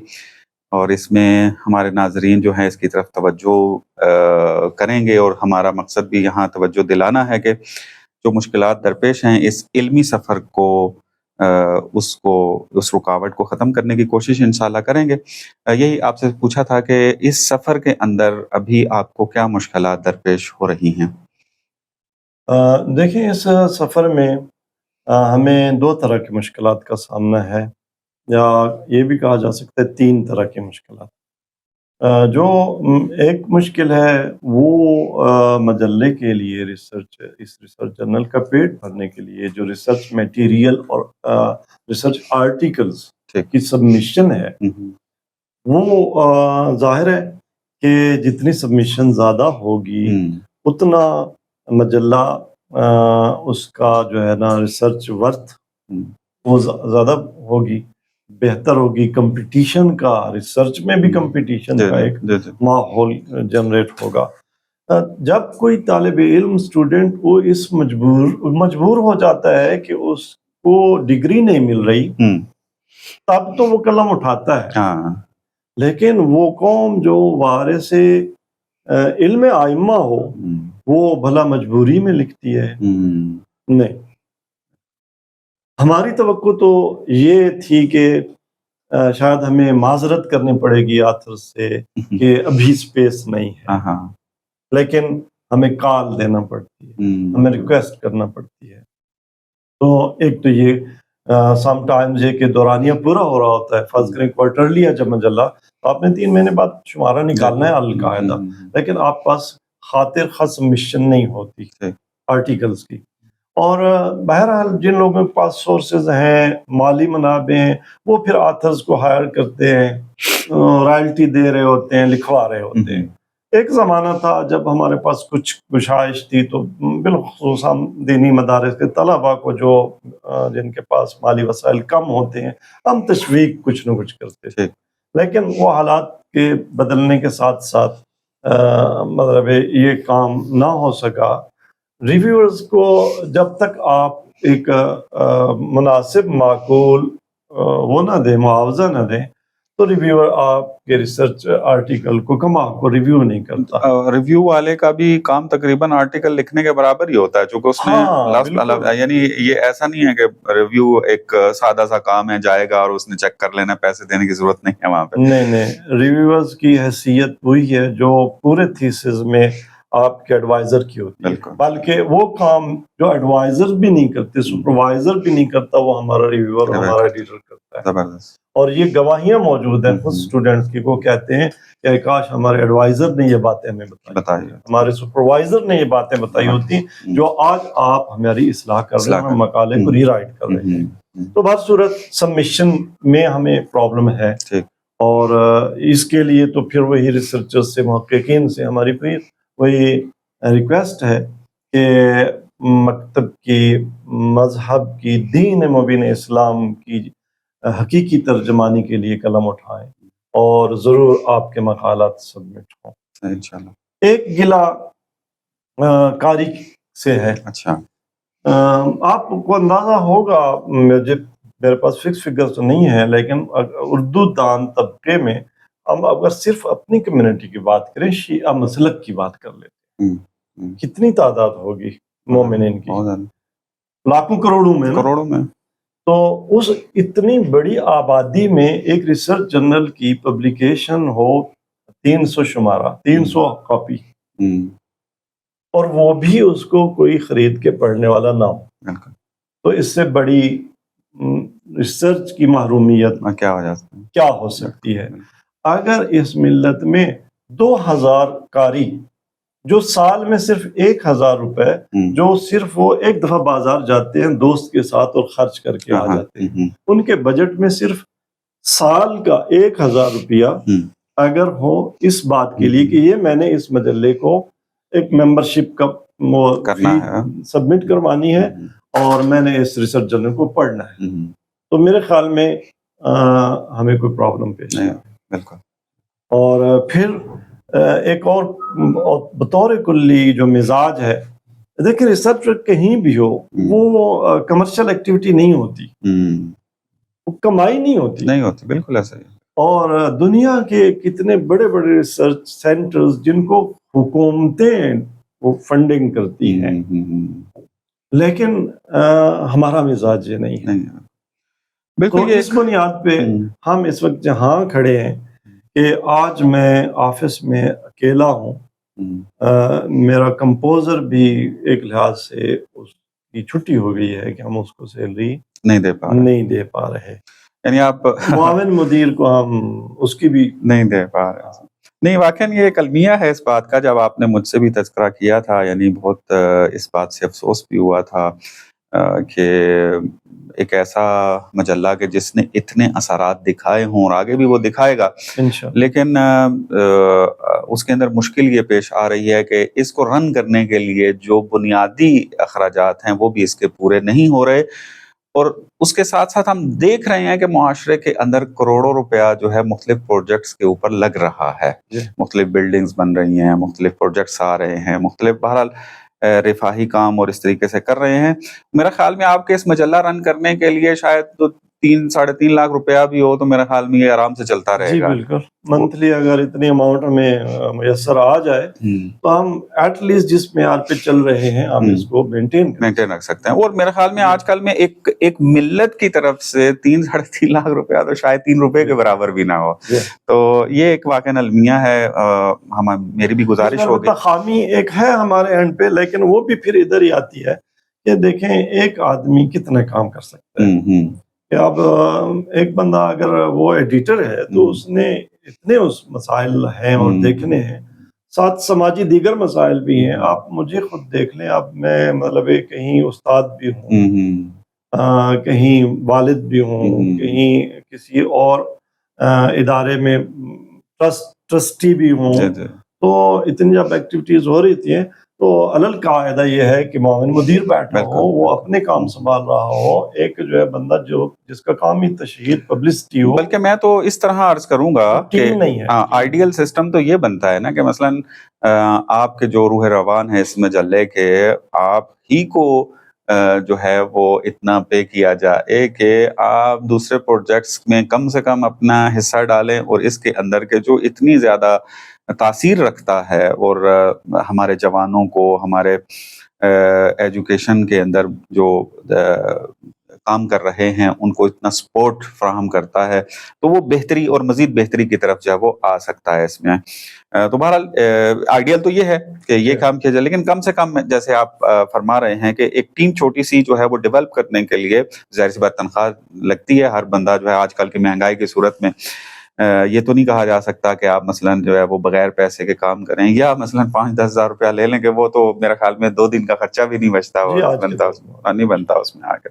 اور اس میں ہمارے ناظرین جو ہیں اس کی طرف توجہ کریں گے, اور ہمارا مقصد بھی یہاں توجہ دلانا ہے کہ جو مشکلات درپیش ہیں اس علمی سفر کو اس رکاوٹ کو ختم کرنے کی کوشش انشاءاللہ کریں گے. یہی آپ سے پوچھا تھا کہ اس سفر کے اندر ابھی آپ کو کیا مشکلات درپیش ہو رہی ہیں؟ دیکھیں, اس سفر میں ہمیں 2 طرح کی مشکلات کا سامنا ہے, یا یہ بھی کہا جا سکتا ہے 3 طرح کی مشکلات. جو ایک مشکل ہے وہ مجلے کے لیے اس ریسرچ جرنل کا پیٹ بھرنے کے لیے جو ریسرچ میٹیریل اور ریسرچ آرٹیکلز کی سبمیشن ہے, وہ ظاہر ہے کہ جتنی سبمیشن زیادہ ہوگی اتنا مجلہ اس کا جو ہے نا ریسرچ ورتھ وہ زیادہ ہوگی، بہتر ہوگی، کمپٹیشن کا، ریسرچ میں بھی کمپٹیشن کا ایک ماحول جنریٹ ہوگا۔ جب کوئی طالب علم اسٹوڈنٹ وہ اس مجبور ہو جاتا ہے کہ اس کو ڈگری نہیں مل رہی، تب تو وہ قلم اٹھاتا ہے۔ لیکن وہ قوم جو وارث علم ائمہ ہو وہ بھلا مجبوری میں لکھتی ہے؟ نہیں۔ ہماری توقع تو یہ تھی کہ شاید ہمیں معذرت کرنی پڑے گی آتھر سے کہ ابھی سپیس نہیں ہے، لیکن ہمیں کال دینا پڑتی ہے، ہمیں ریکویسٹ کرنا پڑتی ہے۔ تو ایک تو یہ سم ٹائمز یہ کہ دورانیہ پورا ہو رہا ہوتا ہے، فرض کریں کوارٹرلی ہے جب مجلہ، تو آپ نے 3 مہینے بعد شمارہ نکالنا ہے القاعدہ، لیکن آپ پاس خاطر خاص مشن نہیں ہوتی آرٹیکلز کی۔ اور بہرحال جن لوگوں کے پاس سورسز ہیں، مالی منابع ہیں، وہ پھر آتھرز کو ہائر کرتے ہیں، رائلٹی دے رہے ہوتے ہیں، لکھوا رہے ہوتے ہیں۔ ایک زمانہ تھا جب ہمارے پاس کچھ گشائش تھی تو بالخصوص ہم دینی مدارس کے طلباء کو جو جن کے پاس مالی وسائل کم ہوتے ہیں، ہم تشویق کچھ نہ کچھ کرتے تھے۔ لیکن وہ حالات کے بدلنے کے ساتھ ساتھ مطلب یہ کام نہ ہو سکا۔ ریویورز کو جب تک آپ ایک مناسب معقول وہ نہ دیں، معاوضہ نہ دیں، تو ریویور آپ کے ریسرچ آرٹیکل کو کو ریویو نہیں کرتا۔ ریویو والے کا بھی کام تقریباً آرٹیکل لکھنے کے برابر ہی ہوتا ہے، چونکہ اس نے یعنی یہ ایسا نہیں ہے کہ ریویو ایک سادہ سا کام ہے، جائے گا اور اس نے چیک کر لینا، پیسے دینے کی ضرورت نہیں ہے وہاں پہ۔ نہیں، ریویورز کی حیثیت وہی ہے جو پورے تھیسز میں آپ کے ایڈوائزر کی ہوتی ہے، بلکہ وہ کام جو ایڈوائزر بھی نہیں کرتے، سپروائزر بھی نہیں کرتا، وہ ہمارا ریویور، ہمارا ایڈیٹر کرتا ہے۔ زبردست۔ اور یہ گواہیاں موجود ہیں خود اسٹوڈنٹس کی، وہ کہتے ہیں کہ کاش ہمارے ایڈوائزر نے یہ باتیں ہمیں بتائی، ہمارے سپروائزر نے یہ باتیں بتائی ہوتی جو آج آپ ہماری اصلاح کر رہے ہیں، ہم مقالے کو ری رائٹ کر رہے ہیں۔ تو بہر صورت سبمیشن میں ہمیں پرابلم ہے، اور اس کے لیے تو پھر وہی ریسرچرز سے، محققین سے ہماری پھر وہی ریکویسٹ ہے کہ مکتب کی، مذہب کی، دین مبین اسلام کی حقیقی ترجمانی کے لیے قلم اٹھائیں، اور ضرور آپ کے مقالات سبمٹ ہوں انشاءاللہ۔ ایک گلہ قاری سے ہے۔ اچھا، آپ کو اندازہ ہوگا، میرے پاس فکس فگر تو نہیں ہے، لیکن اردو دان طبقے میں ہم اگر صرف اپنی کمیونٹی کی بات کریں، شیعہ مسلک کی بات کر لیتے ہیں، کتنی تعداد ہوگی مومنین کی؟ لاکھوں کروڑوں میں۔ تو اس اتنی بڑی آبادی میں ایک ریسرچ جرنل کی پبلیکیشن ہو 300 شمارہ، 300 کاپی، اور وہ بھی اس کو کوئی خرید کے پڑھنے والا نہ ہو، تو اس سے بڑی ریسرچ کی محرومیت کیا ہو سکتی ہے؟ اگر اس ملت میں 2000 قاری جو سال میں صرف 1000 روپے، جو صرف وہ ایک دفعہ بازار جاتے ہیں دوست کے ساتھ اور خرچ کر کے آ جاتے ہیں، ان کے بجٹ میں صرف سال کا 1000 روپیہ اگر ہو اس بات کے لیے کہ یہ میں نے اس مجلے کو ایک ممبرشپ کا سبمٹ کروانی ہے اور میں نے اس ریسرچ جرنل کو پڑھنا ہے، تو میرے خیال میں ہمیں کوئی پرابلم پیش نہیں۔ بالکل۔ اور پھر ایک اور بطور کلی جو مزاج ہے، دیکھیں ریسرچ کہیں بھی ہو وہ کمرشل ایکٹیویٹی نہیں ہوتی، وہ کمائی نہیں ہوتی، بالکل ایسا ہی۔ اور دنیا کے کتنے بڑے بڑے ریسرچ سینٹرز جن کو حکومتیں وہ فنڈنگ کرتی ہیں، لیکن ہمارا مزاج یہ نہیں ہے۔ بالکل، اس بنیاد پہ ہم اس وقت جہاں کھڑے ہیں کہ آج میں آفس میں اکیلا ہوں، میرا کمپوزر بھی ایک لحاظ سے اس کی چھٹی ہو گئی ہے کہ ہم اس کو سیلری نہیں دے پا رہے، یعنی آپ معاون مدیر کو ہم اس کی بھی نہیں دے پا رہے۔ نہیں، واقعاً یہ ایک المیہ ہے اس بات کا، جب آپ نے مجھ سے بھی تذکرہ کیا تھا، یعنی بہت اس بات سے افسوس بھی ہوا تھا کہ ایک ایسا مجلہ کہ جس نے اتنے اثرات دکھائے ہوں اور آگے بھی وہ دکھائے گا، انشاءاللہ. لیکن اس کے اندر مشکل یہ پیش آ رہی ہے کہ اس کو رن کرنے کے لیے جو بنیادی اخراجات ہیں وہ بھی اس کے پورے نہیں ہو رہے، اور اس کے ساتھ ساتھ ہم دیکھ رہے ہیں کہ معاشرے کے اندر کروڑوں روپیہ جو ہے مختلف پروجیکٹس کے اوپر لگ رہا ہے، مختلف بلڈنگز بن رہی ہیں، مختلف پروجیکٹس آ رہے ہیں، مختلف بہرحال رفاہی کام اور اس طریقے سے کر رہے ہیں. میرا خیال میں آپ کے اس مجلہ رن کرنے کے لیے شاید تو 3-3.5 لاکھ روپیہ بھی ہو تو میرا خیال میں یہ آرام سے چلتا رہے جی گا. بالکل، منتھلی اگر اتنی اماؤنٹ ہمیں میسر آ جائے تو ہم ایٹ لیسٹ جس معیار پہ چل رہے ہیں ہم اس کو مینٹین رکھ سکتے ہیں. اور میرے خیال میں آج کل میں ایک ملت کی طرف سے 3-3.5 لاکھ روپیہ تو شاید 3 روپے کے برابر بھی نہ ہو. تو یہ ایک واقعی المیہ ہے. میری بھی گزارش ہوگی، خامی ایک ہے ہمارے اینڈ پہ، لیکن وہ بھی پھر ادھر ہی آتی ہے کہ دیکھیں ایک آدمی کتنے کام کر سکتا ہے. کہ اب ایک بندہ اگر وہ ایڈیٹر ہے تو اس نے اتنے اس مسائل ہیں اور دیکھنے ہیں، ساتھ سماجی دیگر مسائل بھی ہیں. آپ مجھے خود دیکھ لیں، اب میں مطلب کہیں استاد بھی ہوں، کہیں والد بھی ہوں، کہیں کسی اور ادارے میں ٹرسٹی بھی ہوں، تو اتنی جب ایکٹیویٹیز ہو رہی تھی تو علل قاعدہ یہ ہے کہ معاون مدیر بیٹھا ہو، وہ اپنے کام سنبھال رہا ہو، ایک جو ہے بندہ جس کا کام ہی تشہیر پبلسٹی ہو. بلکہ میں تو اس طرح عرض کروں گا کہ نہیں ہے. آئیڈیل سسٹم تو یہ بنتا ہے نا کہ مثلاً آپ کے جو روح روان ہے اس مجلے کے، آپ ہی کو جو ہے وہ اتنا پے کیا جائے کہ آپ دوسرے پروجیکٹس میں کم سے کم اپنا حصہ ڈالیں، اور اس کے اندر کے جو اتنی زیادہ تاثیر رکھتا ہے اور ہمارے جوانوں کو ہمارے ایجوکیشن کے اندر جو کام کر رہے ہیں ان کو اتنا سپورٹ فراہم کرتا ہے، تو وہ بہتری اور مزید بہتری کی طرف جو ہے وہ آ سکتا ہے اس میں. تو بہرحال آئیڈیل تو یہ ہے کہ یہ کام کیا جائے، لیکن کم سے کم جیسے آپ فرما رہے ہیں کہ ایک ٹیم چھوٹی سی جو ہے وہ ڈیولپ کرنے کے لیے ظاہر سی بات تنخواہ لگتی ہے. ہر بندہ جو ہے آج کل کی مہنگائی کی صورت میں یہ تو نہیں کہا جا سکتا کہ آپ مثلاً جو ہے وہ بغیر پیسے کے کام کریں، یا مثلاً 5-10 ہزار روپیہ لے لیں کہ وہ تو میرا خیال میں 2 دن کا خرچہ بھی نہیں بچتا، نہیں بنتا اس میں آگے.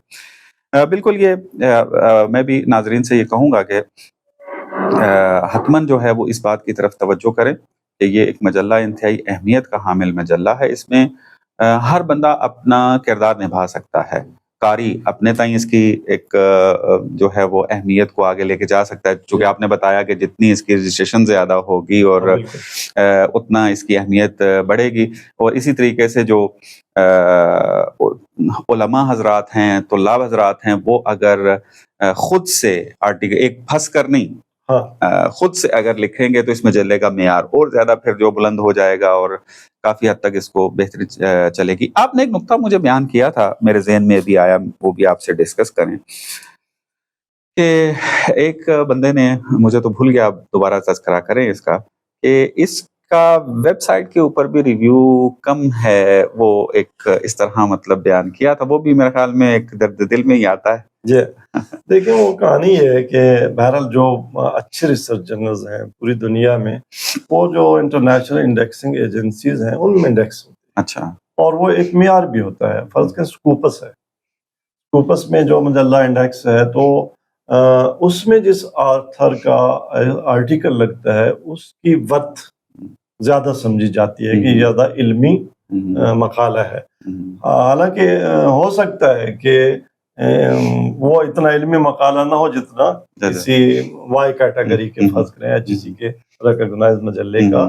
بالکل. یہ میں بھی ناظرین سے یہ کہوں گا کہ حتماً جو ہے وہ اس بات کی طرف توجہ کریں کہ یہ ایک مجلہ انتہائی اہمیت کا حامل مجلہ ہے. اس میں ہر بندہ اپنا کردار نبھا سکتا ہے. قاری اپنے تائیں اس کی ایک جو ہے وہ اہمیت کو آگے لے کے جا سکتا ہے، چونکہ آپ نے بتایا کہ جتنی اس کی رجسٹریشن زیادہ ہوگی اور اتنا اس کی اہمیت بڑھے گی. اور اسی طریقے سے جو علماء حضرات ہیں، طلاب حضرات ہیں، وہ اگر خود سے آرٹیکل ایک پھنس کر نہیں خود سے اگر لکھیں گے تو اس مجلے کا معیار اور زیادہ پھر جو بلند ہو جائے گا اور کافی حد تک اس کو بہتری چلے گی. آپ نے ایک نقطہ مجھے بیان کیا تھا، میرے ذہن میں بھی آیا، وہ بھی آپ سے ڈسکس کریں کہ ایک بندے نے، مجھے تو بھول گیا، دوبارہ تذکرہ کریں اس کا، کہ اس کا ویب سائٹ کے اوپر بھی ریویو کم ہے. وہ ایک اس طرح مطلب بیان کیا تھا، وہ بھی میرے خیال میں ایک درد دل میں ہی آتا ہے. جی دیکھیں، وہ کہانی یہ ہے کہ بہرحال جو اچھے ریسرچ جرنلز ہیں پوری دنیا میں، وہ جو انٹرنیشنل انڈیکسنگ ایجنسیز ہیں ان میں انڈیکس ہوتے ہیں. اچھا. اور وہ ایک معیار بھی ہوتا ہے. فرض کریں سکوپس ہے، سکوپس میں جو مجلہ انڈیکس ہے تو اس میں جس آتھر کا آرٹیکل لگتا ہے اس کی ورتھ زیادہ سمجھی جاتی ہے کہ زیادہ علمی مقالہ ہے. حالانکہ ہو سکتا ہے کہ وہ اتنا علمی مقالہ نہ ہو جتنا کسی وائی کیٹیگری کے فرض کریں HEC کے ریکگنائز مجلے کا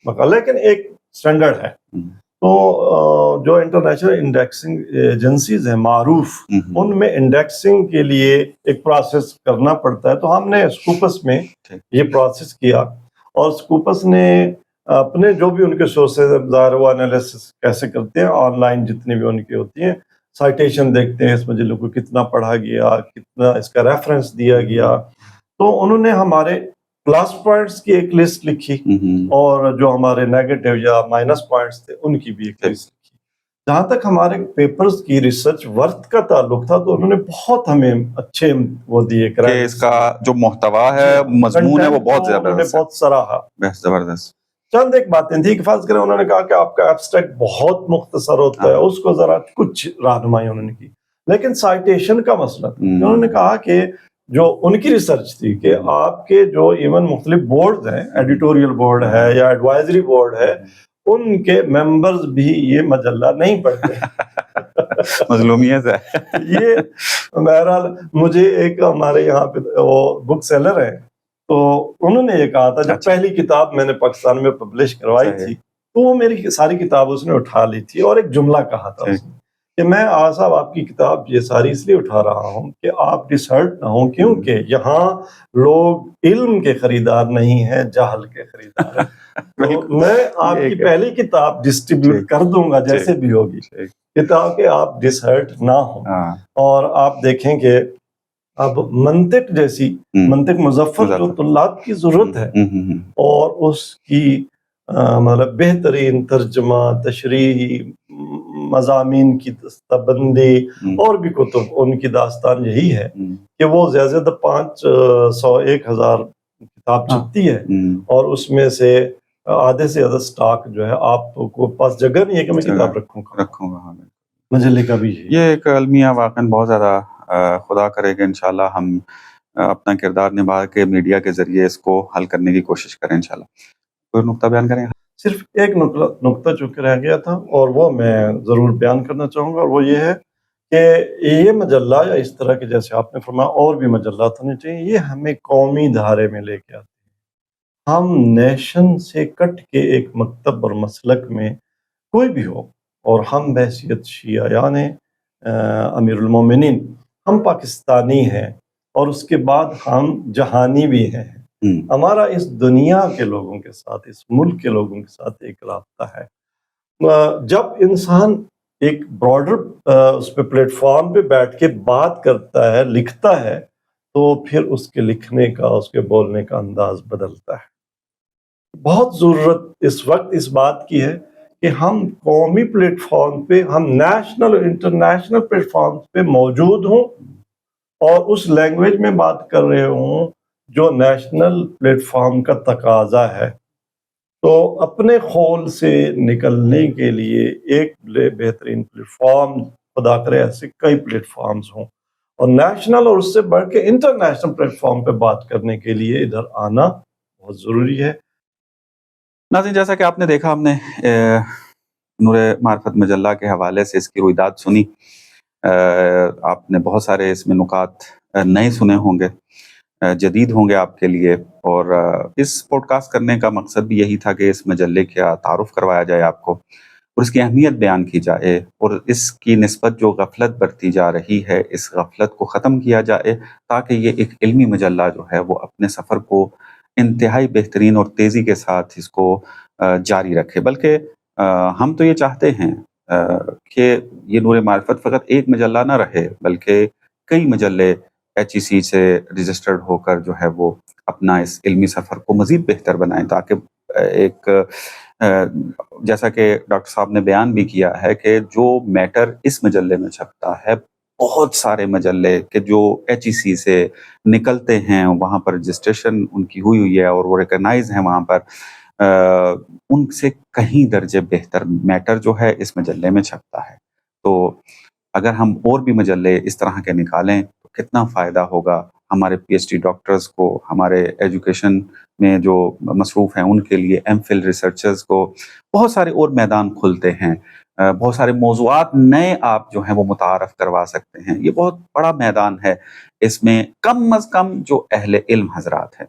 مقالہ، لیکن ایک سٹینڈرڈ ہے. تو جو انٹرنیشنل انڈیکسنگ ایجنسیز ہیں معروف، ان میں انڈیکسنگ کے لیے ایک پروسیس کرنا پڑتا ہے. تو ہم نے اسکوپس میں یہ پروسیس کیا، اور اسکوپس نے اپنے جو بھی ان کے سورسز ظاہر وہ انالیسس کیسے کرتے ہیں، آن لائن جتنی بھی ان کی ہوتی ہیں، سائٹیشن دیکھتے ہیں اس مجلے کو کتنا پڑھا گیا، کتنا اس کا ریفرنس دیا گیا. تو انہوں نے ہمارے پلس پوائنٹس کی ایک لسٹ لکھی، اور جو ہمارے نیگیٹو یا مائنس پوائنٹس تھے ان کی بھی ایک لسٹ لکھی. جہاں تک ہمارے پیپرز کی ریسرچ ورتھ کا تعلق تھا تو انہوں نے بہت ہمیں اچھے وہ دیے کہ اس کا جو محتوا ہے، مضمون ہے، وہ بہت زبردست ہے، بہت سراہا، زبردست. چند ایک باتیں تھی کہ فرض کریں انہوں نے کہا کہ آپ کا ایبسٹریکٹ بہت مختصر ہوتا ہے، اس کو ذرا کچھ رہنمائی انہوں نے کی. لیکن سائٹیشن کا مسئلہ تھا. انہوں نے کہا کہ جو ان کی ریسرچ تھی کہ آپ کے جو ایون مختلف بورڈ ہیں، ایڈیٹوریل بورڈ ہے یا ایڈوائزری بورڈ ہے، ان کے ممبرز بھی یہ مجلہ نہیں پڑھتے. مظلومیت ہے. یہ بہرحال مجھے ایک ہمارے یہاں پہ وہ بک سیلر ہے، تو انہوں نے یہ کہا تھا جب پہلی کتاب میں نے پاکستان میں پبلش کروائی تھی تو وہ میری ساری کتاب اس نے اٹھا لی تھی، اور ایک جملہ کہا تھا اس نے کہ میں صاحب آپ کی کتاب یہ ساری اس لیے اٹھا رہا ہوں کہ آپ ڈسہرٹ نہ ہوں، کیونکہ یہاں لوگ علم کے خریدار نہیں ہیں، جہل کے خریدار ہیں. تو میں آپ کی پہلی کتاب ڈسٹریبیوٹ کر دوں گا جیسے بھی ہوگی، کتاب کہ آپ ڈسہرٹ نہ ہوں. اور آپ دیکھیں کہ اب منطق جیسی منطق مظفر جو طلاب کی ضرورت ہے، اور اس کی مطلب بہترین ترجمہ، تشریح، مضامین کی دستبندی اور بھی کتب، ان کی داستان یہی ہے کہ وہ زیادہ زیادہ 500-1000 کتاب چھپتی ہے، اور اس میں سے آدھے سے زیادہ سٹاک جو ہے آپ کو پاس جگہ نہیں ہے کہ میں کتاب رکھوں گا. مجلے کا بھی یہ ایک المیہ واقعاً بہت زیادہ خدا کرے کہ انشاءاللہ ہم اپنا کردار نبھا کے میڈیا کے ذریعے اس کو حل کرنے کی کوشش کریں انشاءاللہ. کوئی نقطہ بیان کریں؟ صرف ایک نقطہ چونکہ رہ گیا تھا اور وہ میں ضرور بیان کرنا چاہوں گا، اور وہ یہ ہے کہ یہ مجلہ یا اس طرح کے جیسے آپ نے فرمایا اور بھی مجلات ہونے چاہیے، یہ ہمیں قومی دھارے میں لے کے آتے ہیں. ہم نیشن سے کٹ کے ایک مکتب اور مسلک میں کوئی بھی ہو، اور ہم بحیثیت شیعہ یعنی امیر المومنین ہم پاکستانی ہیں، اور اس کے بعد ہم جہانی بھی ہیں. ہمارا اس دنیا کے لوگوں کے ساتھ، اس ملک کے لوگوں کے ساتھ ایک رابطہ ہے. جب انسان ایک براڈر اس پہ پلیٹ فارم پہ بیٹھ کے بات کرتا ہے، لکھتا ہے، تو پھر اس کے لکھنے کا، اس کے بولنے کا انداز بدلتا ہے. بہت ضرورت اس وقت اس بات کی ہے کہ ہم قومی پلیٹ فارم پہ، ہم نیشنل اور انٹرنیشنل پلیٹ فارم پہ موجود ہوں، اور اس لینگویج میں بات کر رہے ہوں جو نیشنل پلیٹ فارم کا تقاضا ہے. تو اپنے خول سے نکلنے کے لیے ایک بہترین پلیٹ فارم، خدا کرے ایسے کئی پلیٹ فارمز ہوں، اور نیشنل اور اس سے بڑھ کے انٹرنیشنل پلیٹ فارم پہ بات کرنے کے لیے ادھر آنا بہت ضروری ہے. ناظرین، جیسا کہ آپ نے دیکھا، ہم نے نور معرفت مجلہ کے حوالے سے اس کی رویداد سنی. آپ نے بہت سارے اس میں نکات نئے سنے ہوں گے، جدید ہوں گے آپ کے لیے، اور اس پوڈ کاسٹ کرنے کا مقصد بھی یہی تھا کہ اس مجلے کا تعارف کروایا جائے آپ کو، اور اس کی اہمیت بیان کی جائے، اور اس کی نسبت جو غفلت برتی جا رہی ہے اس غفلت کو ختم کیا جائے، تاکہ یہ ایک علمی مجلہ جو ہے وہ اپنے سفر کو انتہائی بہترین اور تیزی کے ساتھ اس کو جاری رکھے. بلکہ ہم تو یہ چاہتے ہیں کہ یہ نور معرفت فقط ایک مجلہ نہ رہے، بلکہ کئی مجلے HEC سے رجسٹرڈ ہو کر جو ہے وہ اپنا اس علمی سفر کو مزید بہتر بنائیں، تاکہ ایک جیسا کہ ڈاکٹر صاحب نے بیان بھی کیا ہے کہ جو میٹر اس مجلے میں چھپتا ہے، بہت سارے مجلے کہ جو HEC سے نکلتے ہیں، وہاں پر رجسٹریشن ان کی ہوئی ہے اور وہ ریکگنائز ہیں وہاں پر، ان سے کہیں درجے بہتر میٹر جو ہے اس مجلے میں چھپتا ہے. تو اگر ہم اور بھی مجلے اس طرح کے نکالیں تو کتنا فائدہ ہوگا ہمارے PhD ڈاکٹرز کو، ہمارے ایجوکیشن میں جو مصروف ہیں ان کے لیے، MPhil ریسرچرز کو. بہت سارے اور میدان کھلتے ہیں، بہت سارے موضوعات نئے آپ جو ہیں وہ متعارف کروا سکتے ہیں. یہ بہت بڑا میدان ہے، اس میں کم از کم جو اہل علم حضرات ہیں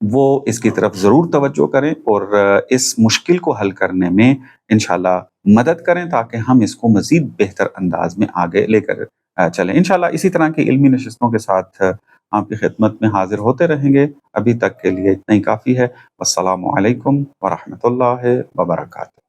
وہ اس کی طرف ضرور توجہ کریں، اور اس مشکل کو حل کرنے میں انشاءاللہ مدد کریں، تاکہ ہم اس کو مزید بہتر انداز میں آگے لے کر چلیں. انشاءاللہ اسی طرح کی علمی نشستوں کے ساتھ آپ کی خدمت میں حاضر ہوتے رہیں گے. ابھی تک کے لیے اتنا ہی کافی ہے. والسلام علیکم ورحمۃ اللہ وبرکاتہ.